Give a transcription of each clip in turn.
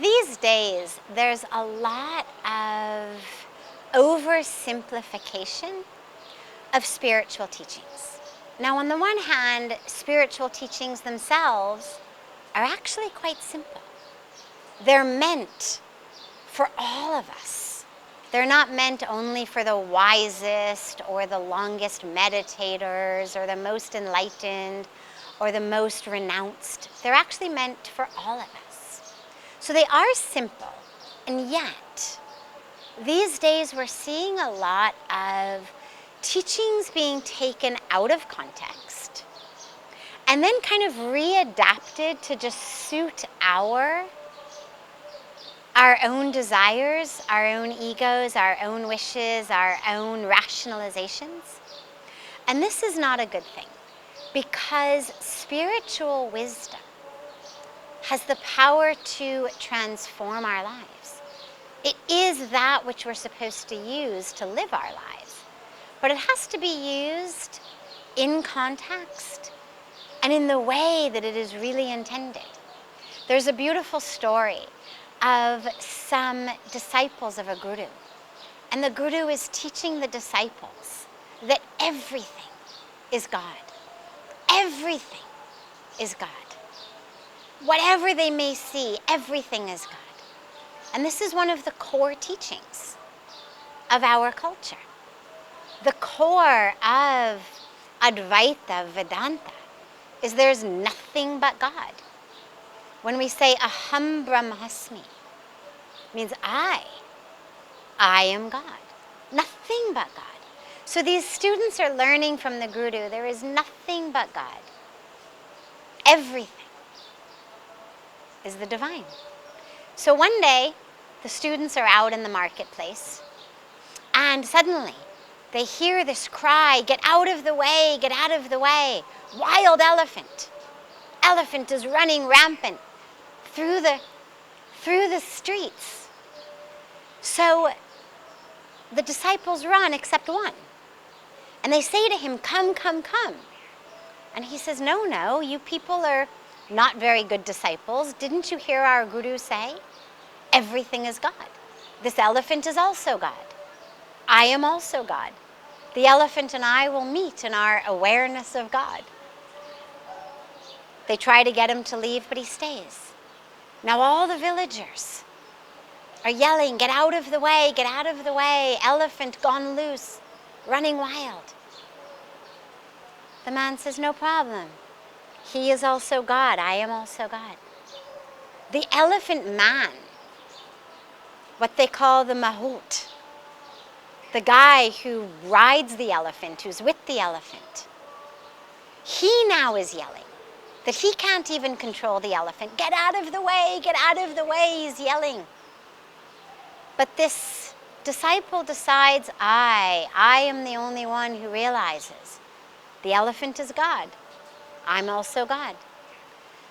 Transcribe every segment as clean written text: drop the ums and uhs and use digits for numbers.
These days, there's a lot of oversimplification of spiritual teachings. Now, on the one hand, spiritual teachings themselves are actually quite simple. They're meant for all of us. They're not meant only for the wisest or the longest meditators or the most enlightened or the most renounced. They're actually meant for all of us. So they are simple, and yet these days we're seeing a lot of teachings being taken out of context and then kind of readapted to just suit our own desires, our own egos, our own wishes, our own rationalizations. And this is not a good thing, because spiritual wisdom has the power to transform our lives. It is that which we're supposed to use to live our lives. But it has to be used in context and in the way that it is really intended. There's a beautiful story of some disciples of a guru. And the guru is teaching the disciples that everything is God. Everything is God. Whatever they may see, everything is God. And this is one of the core teachings of our culture. The core of Advaita Vedanta is there's nothing but God. When we say aham brahmasmi, it means I am God. Nothing but God. So these students are learning from the guru, there is nothing but God. Everything is the divine. So one day, the students are out in the marketplace, and suddenly they hear this cry, "Get out of the way, get out of the way. Wild elephant. Elephant is running rampant through the streets." So the disciples run except one. And they say to him, "Come, come, come." And he says, No, you people are not very good disciples. Didn't you hear our guru say, everything is God? This elephant is also God. I am also God. The elephant and I will meet in our awareness of God. They try to get him to leave, but he stays. Now all the villagers are yelling, "Get out of the way, get out of the way. Elephant gone loose, running wild." The man says, "No problem. He is also God. I am also God." The elephant man, what they call the mahout, the guy who rides the elephant, who's with the elephant, he now is yelling that he can't even control the elephant. "Get out of the way, get out of the way," he's yelling. But this disciple decides, I am the only one who realizes the elephant is God. I'm also God.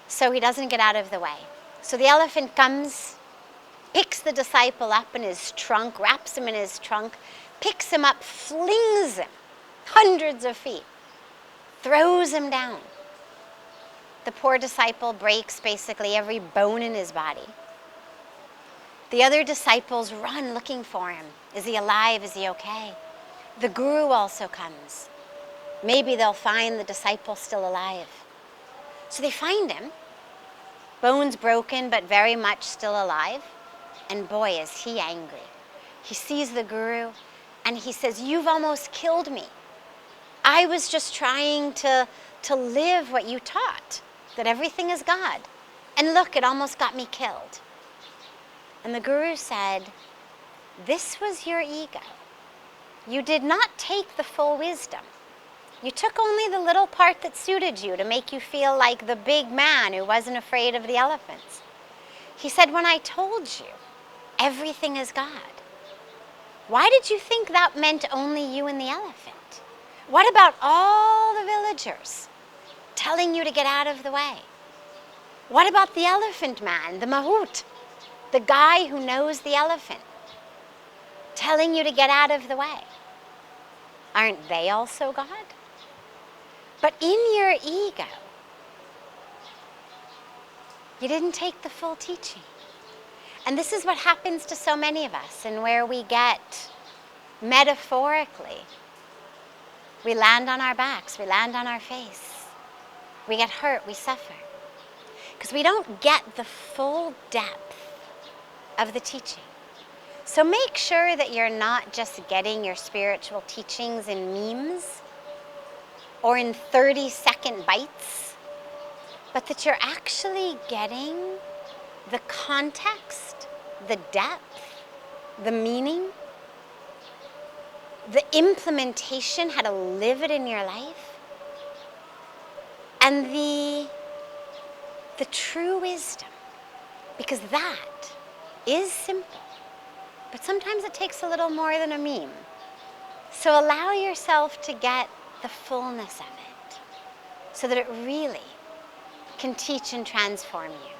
So he doesn't get out of the way. So the elephant comes, picks the disciple up in his trunk, wraps him in his trunk, picks him up, flings him hundreds of feet, throws him down. The poor disciple breaks basically every bone in his body. The other disciples run looking for him. Is he alive? Is he okay? The guru also comes. Maybe they'll find the disciple still alive. So they find him, bones broken but very much still alive. And boy, is he angry. He sees the guru and he says, "You've almost killed me. I was just trying to live what you taught, that everything is God. And look, it almost got me killed." And the guru said, "This was your ego. You did not take the full wisdom. You took only the little part that suited you to make you feel like the big man who wasn't afraid of the elephants." He said, "When I told you everything is God, why did you think that meant only you and the elephant? What about all the villagers telling you to get out of the way? What about the elephant man, the mahout, the guy who knows the elephant, telling you to get out of the way? Aren't they also God? But in your ego, you didn't take the full teaching. And this is what happens to so many of us, and where we get, metaphorically, we land on our backs, we land on our face, we get hurt, we suffer. Because we don't get the full depth of the teaching. So make sure that you're not just getting your spiritual teachings in memes or in 30-second bites, but that you're actually getting the context, the depth, the meaning, the implementation, how to live it in your life, and the true wisdom. Because that is simple, but sometimes it takes a little more than a meme. So allow yourself to get the fullness of it, so that it really can teach and transform you.